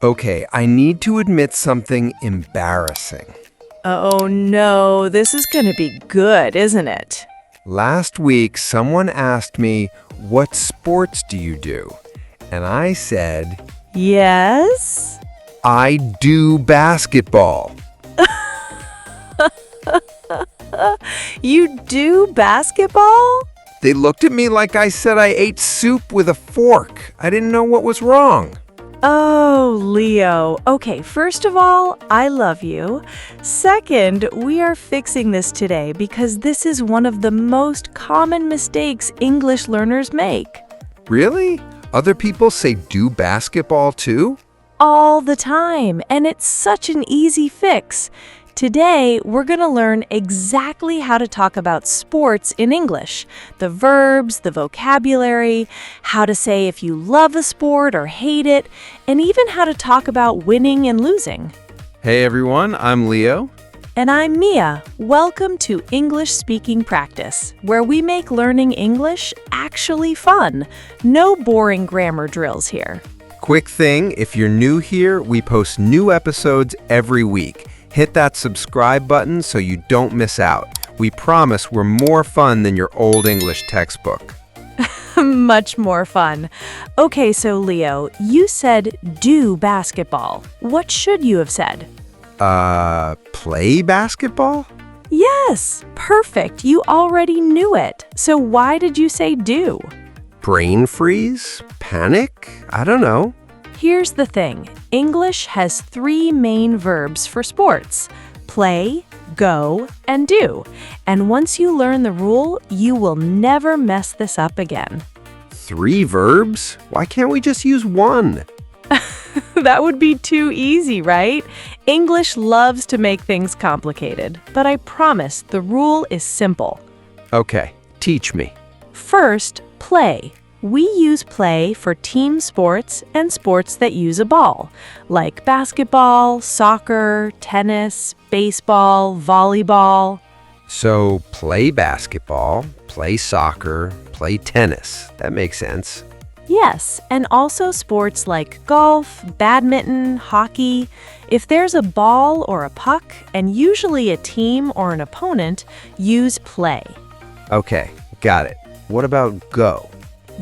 Okay, I need to admit something embarrassing. Oh no, this is going to be good, isn't it? Last week, someone asked me, "What sports do you do?" And I said, Yes? "I do basketball." You do basketball? They looked at me like I said I ate soup with a fork. I didn't know what was wrong. Oh, Leo. Okay, first of all, I love you. Second, we are fixing this today because this is one of the most common mistakes English learners make. Really? Other people say do basketball too? All the time, and it's such an easy fix. Today, we're going to learn exactly how to talk about sports in English, the verbs, the vocabulary, how to say if you love a sport or hate it, and even how to talk about winning and losing. Hey everyone, I'm Leo. And I'm Mia. Welcome to English Speaking Practice, where we make learning English actually fun. No boring grammar drills here. Quick thing, if you're new here, we post new episodes every week. Hit that subscribe button so you don't miss out. We promise we're more fun than your old English textbook. Much more fun. Okay, so Leo, you said do basketball. What should you have said? Play basketball? Yes, perfect. You already knew it. So why did you say do? Brain freeze? Panic? I don't know. Here's the thing. English has three main verbs for sports: play, go, and do. And once you learn the rule, you will never mess this up again. 3 verbs? Why can't we just use one? That would be too easy, right? English loves to make things complicated, but I promise the rule is simple. Okay, teach me. First, play. We use play for team sports and sports that use a ball, like basketball, soccer, tennis, baseball, volleyball. So, play basketball, play soccer, play tennis. That makes sense. Yes, and also sports like golf, badminton, hockey. If there's a ball or a puck, and usually a team or an opponent, use play. Okay, got it. What about go?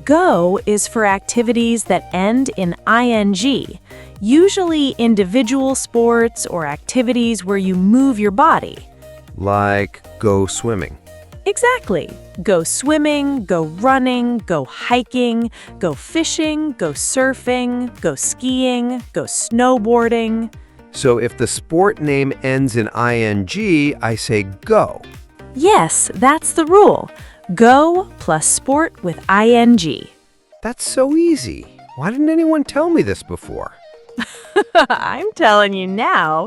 Go is for activities that end in ing, usually individual sports or activities where you move your body. Like go swimming. Exactly. Go swimming, go running, go hiking, go fishing, go surfing, go skiing, go snowboarding. So if the sport name ends in ing, I say go. Yes, that's the rule. Go plus sport with ing. That's so easy. Why didn't anyone tell me this before? I'm telling you now.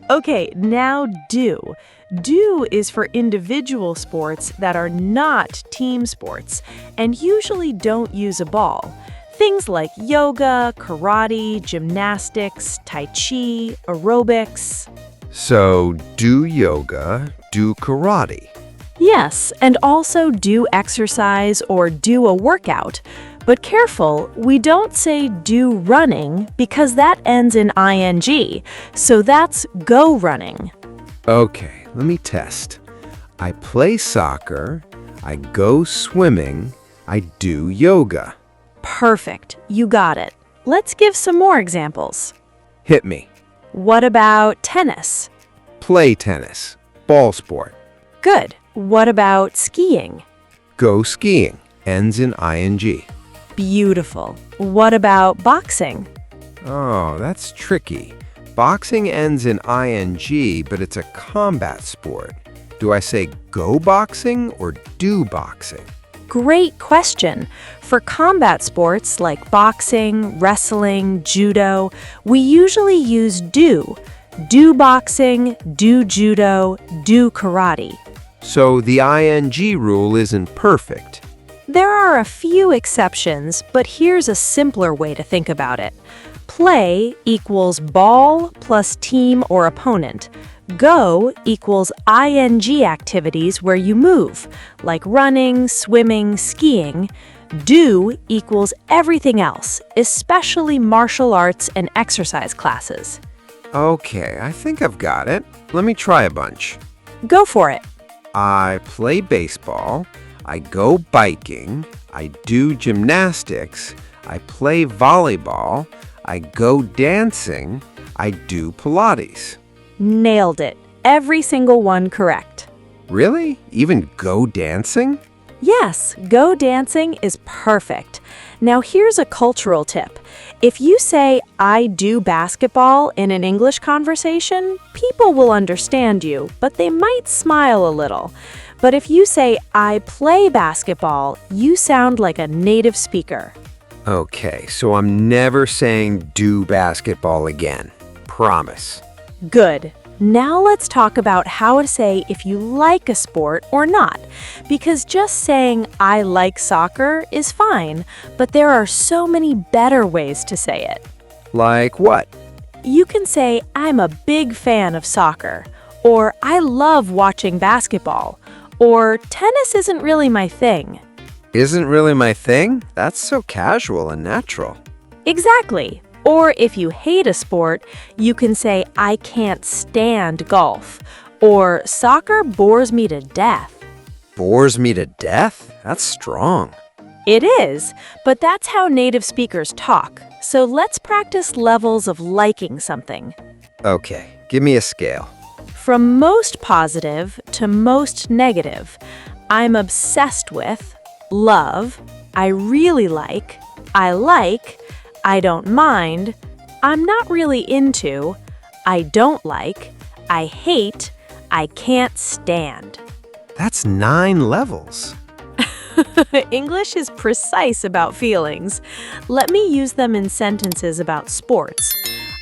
Okay, now do. Do is for individual sports that are not team sports and usually don't use a ball. Things like yoga, karate, gymnastics, tai chi, aerobics. So do yoga, do karate. Yes, and also do exercise or do a workout. But careful, we don't say do running because that ends in ing, so that's go running. Okay, let me test. I play soccer, I go swimming, I do yoga. Perfect, you got it. Let's give some more examples. Hit me. What about tennis? Play tennis, ball sport. Good. What about skiing? Go skiing, ends in ing. Beautiful. What about boxing? Oh, that's tricky. Boxing ends in ing, but it's a combat sport. Do I say go boxing or do boxing? Great question. For combat sports like boxing, wrestling, judo, we usually use do. Do boxing, do judo, do karate. So the ing rule isn't perfect. There are a few exceptions, but here's a simpler way to think about it. Play equals ball plus team or opponent. Go equals ing activities where you move, like running, swimming, skiing. Do equals everything else, especially martial arts and exercise classes. Okay, I think I've got it. Let me try a bunch. Go for it. I play baseball. I go biking. I do gymnastics. I play volleyball. I go dancing. I do Pilates. Nailed it. Every single one correct. Really? Even go dancing? Yes, go dancing is perfect. Now here's a cultural tip. If you say, I do basketball in an English conversation, people will understand you, but they might smile a little. But if you say, I play basketball, you sound like a native speaker. Okay, so I'm never saying do basketball again. Promise. Good. Now let's talk about how to say if you like a sport or not, because just saying I like soccer is fine, but there are so many better ways to say it. Like what? You can say I'm a big fan of soccer, or I love watching basketball, or tennis isn't really my thing. Isn't really my thing? That's so casual and natural. Exactly. Or if you hate a sport, you can say, I can't stand golf, or soccer bores me to death. Bores me to death? That's strong. It is, but that's how native speakers talk. So let's practice levels of liking something. Okay, give me a scale. From most positive to most negative, I'm obsessed with, love, I really like, I don't mind, I'm not really into, I don't like, I hate, I can't stand. That's 9 levels. English is precise about feelings. Let me use them in sentences about sports.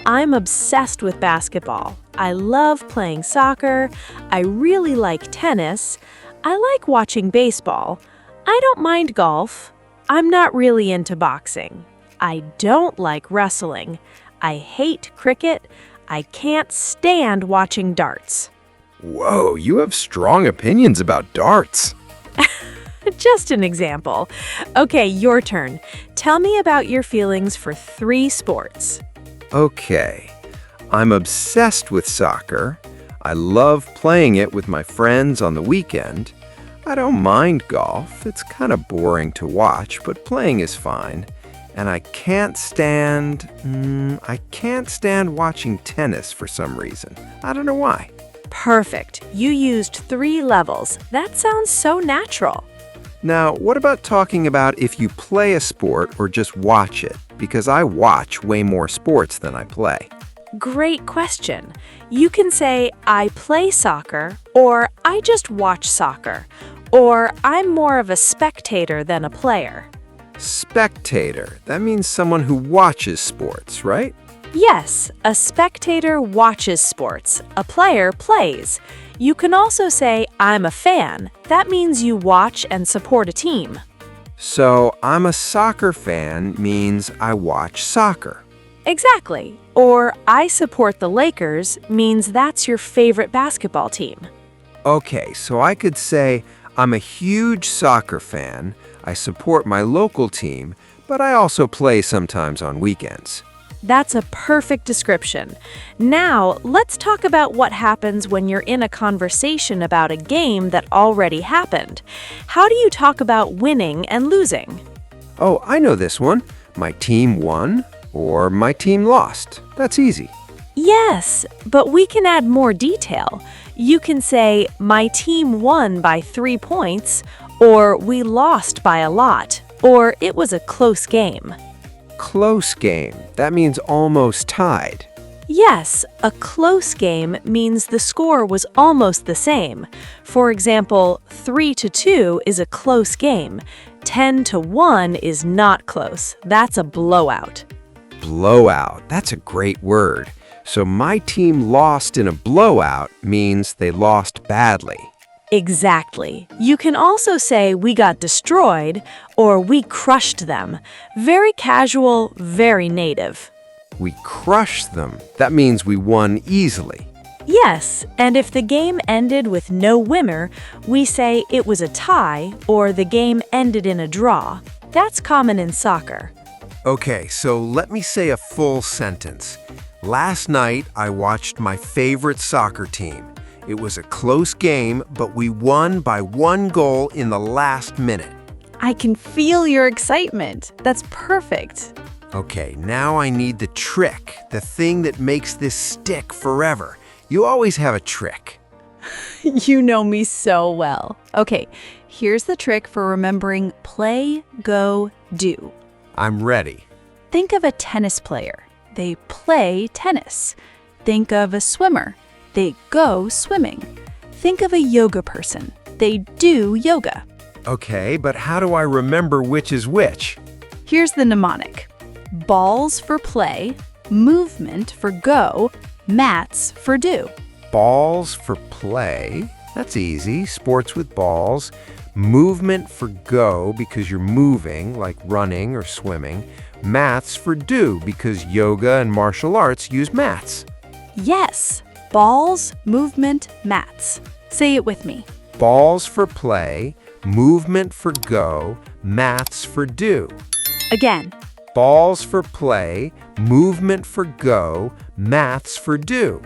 I'm obsessed with basketball. I love playing soccer. I really like tennis. I like watching baseball. I don't mind golf. I'm not really into boxing. I don't like wrestling. I hate cricket. I can't stand watching darts. Whoa, you have strong opinions about darts. Just an example. Okay, your turn. Tell me about your feelings for 3 sports. Okay, I'm obsessed with soccer. I love playing it with my friends on the weekend. I don't mind golf. It's kind of boring to watch, but playing is fine. And I can't stand watching tennis for some reason. I don't know why. Perfect. You used 3 levels. That sounds so natural. Now, what about talking about if you play a sport or just watch it? Because I watch way more sports than I play. Great question. You can say, I play soccer, or I just watch soccer, or I'm more of a spectator than a player. Spectator. That means someone who watches sports, right? Yes, a spectator watches sports. A player plays. You can also say, I'm a fan. That means you watch and support a team. So, I'm a soccer fan means I watch soccer. Exactly. Or I support the Lakers means that's your favorite basketball team. Okay, so I could say I'm a huge soccer fan. I support my local team, but I also play sometimes on weekends. That's a perfect description. Now, let's talk about what happens when you're in a conversation about a game that already happened. How do you talk about winning and losing? Oh, I know this one. My team won or my team lost. That's easy. Yes, but we can add more detail. You can say, my team won by 3 points, or we lost by a lot, or it was a close game. Close game. That means almost tied. Yes, a close game means the score was almost the same. For example, 3-2 is a close game. 10-1 is not close. That's a blowout. Blowout. That's a great word. So my team lost in a blowout means they lost badly. Exactly. You can also say we got destroyed or we crushed them. Very casual, very native. We crushed them. That means we won easily. Yes, and if the game ended with no winner, we say it was a tie or the game ended in a draw. That's common in soccer. Okay, so let me say a full sentence. Last night, I watched my favorite soccer team. It was a close game, but we won by 1 goal in the last minute. I can feel your excitement. That's perfect. Okay, now I need the trick, the thing that makes this stick forever. You always have a trick. You know me so well. Okay, here's the trick for remembering play, go, do. I'm ready. Think of a tennis player. They play tennis. Think of a swimmer. They go swimming. Think of a yoga person. They do yoga. Okay, but how do I remember which is which? Here's the mnemonic. Balls for play, movement for go, mats for do. Balls for play. That's easy. Sports with balls. Movement for go because you're moving, like running or swimming. Mats for do because yoga and martial arts use mats. Yes, balls, movement, mats. Say it with me. Balls for play, movement for go, mats for do. Again. Balls for play, movement for go, mats for do.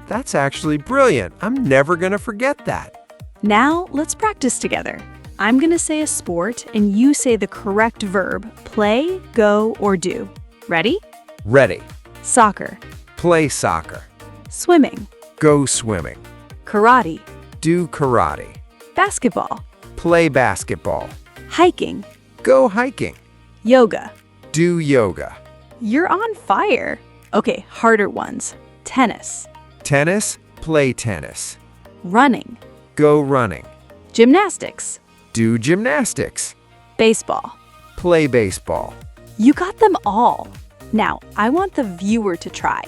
That's actually brilliant. I'm never going to forget that. Now, let's practice together. I'm going to say a sport, and you say the correct verb, play, go, or do. Ready? Ready. Soccer. Play soccer. Swimming. Go swimming. Karate. Do karate. Basketball. Play basketball. Hiking. Go hiking. Yoga. Do yoga. You're on fire. Okay, harder ones. Tennis. Tennis. Play tennis. Running. Go running. Gymnastics. Do gymnastics. Baseball. Play baseball. You got them all. Now, I want the viewer to try.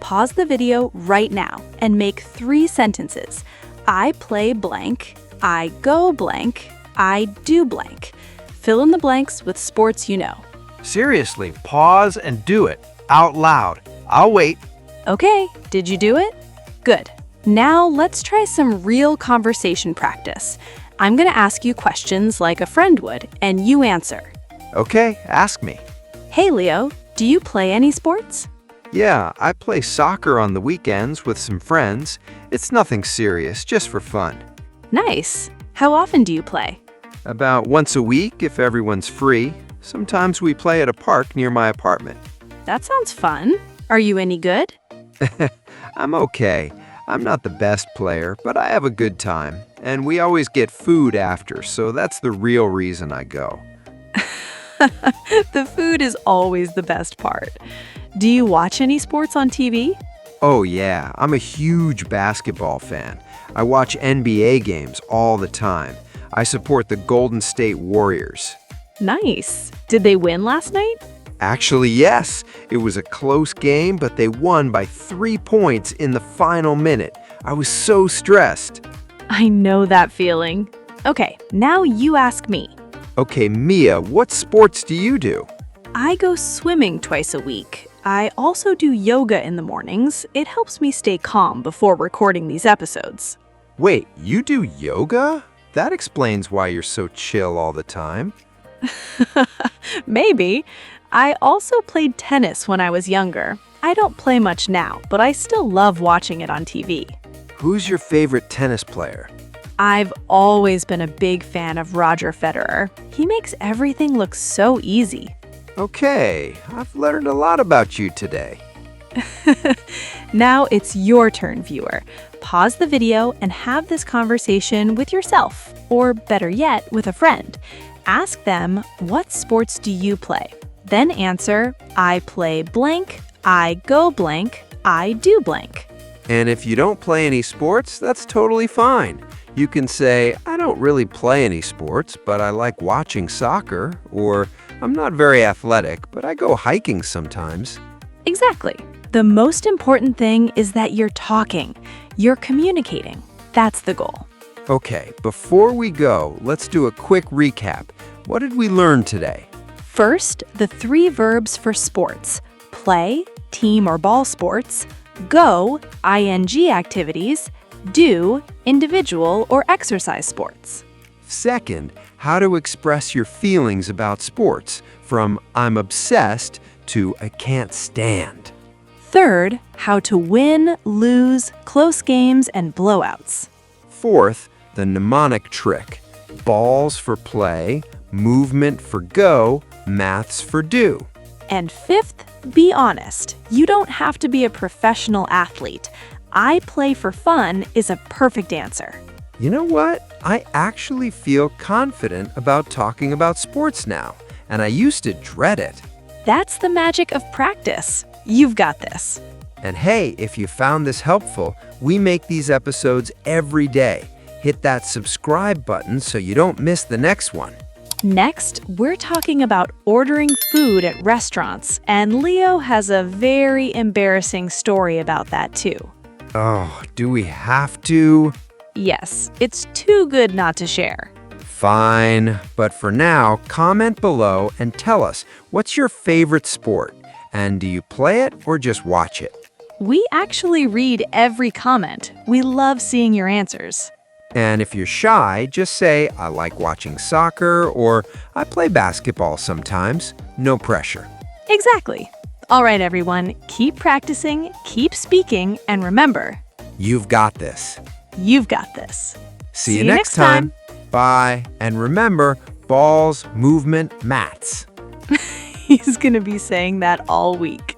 Pause the video right now and make 3 sentences. I play blank. I go blank. I do blank. Fill in the blanks with sports you know. Seriously, pause and do it out loud. I'll wait. Okay, did you do it? Good. Now let's try some real conversation practice. I'm going to ask you questions like a friend would, and you answer. Okay, ask me. Hey, Leo, do you play any sports? Yeah, I play soccer on the weekends with some friends. It's nothing serious, just for fun. Nice. How often do you play? About once a week if everyone's free. Sometimes we play at a park near my apartment. That sounds fun. Are you any good? I'm okay. I'm not the best player, but I have a good time. And we always get food after, so that's the real reason I go. The food is always the best part. Do you watch any sports on TV? Oh yeah, I'm a huge basketball fan. I watch NBA games all the time. I support the Golden State Warriors. Nice. Did they win last night? Actually, yes. It was a close game, but they won by 3 points in the final minute. I was so stressed. I know that feeling. Okay, now you ask me. Okay, Mia, what sports do you do? I go swimming twice a week. I also do yoga in the mornings. It helps me stay calm before recording these episodes. Wait, you do yoga? That explains why you're so chill all the time. Maybe. I also played tennis when I was younger. I don't play much now, but I still love watching it on TV. Who's your favorite tennis player? I've always been a big fan of Roger Federer. He makes everything look so easy. Okay, I've learned a lot about you today. Now it's your turn, viewer. Pause the video and have this conversation with yourself, or better yet, with a friend. Ask them, what sports do you play? Then answer, I play blank, I go blank, I do blank. And if you don't play any sports, that's totally fine. You can say, I don't really play any sports, but I like watching soccer, or I'm not very athletic, but I go hiking sometimes. Exactly. The most important thing is that you're talking. You're communicating. That's the goal. Okay, before we go, let's do a quick recap. What did we learn today? First, the 3 verbs for sports: play, team or ball sports; go, ing activities; do, individual or exercise sports. Second, how to express your feelings about sports, from I'm obsessed to I can't stand. Third, how to win, lose, close games, and blowouts. Fourth, the mnemonic trick. Balls for play, movement for go, maths for do. And fifth, be honest. You don't have to be a professional athlete. I play for fun is a perfect answer. You know what? I actually feel confident about talking about sports now, and I used to dread it. That's the magic of practice. You've got this. And hey, if you found this helpful, we make these episodes every day. Hit that subscribe button so you don't miss the next one. Next, we're talking about ordering food at restaurants, and Leo has a very embarrassing story about that too. Oh, do we have to? Yes, it's too good not to share. Fine, but for now, comment below and tell us, what's your favorite sport? And do you play it or just watch it? We actually read every comment. We love seeing your answers. And if you're shy, just say, I like watching soccer, or I play basketball sometimes. No pressure. Exactly. All right, everyone, keep practicing, keep speaking, and remember, You've got this. you've got this. See you next time. Bye. And remember, balls, movement, maths. He's going to be saying that all week.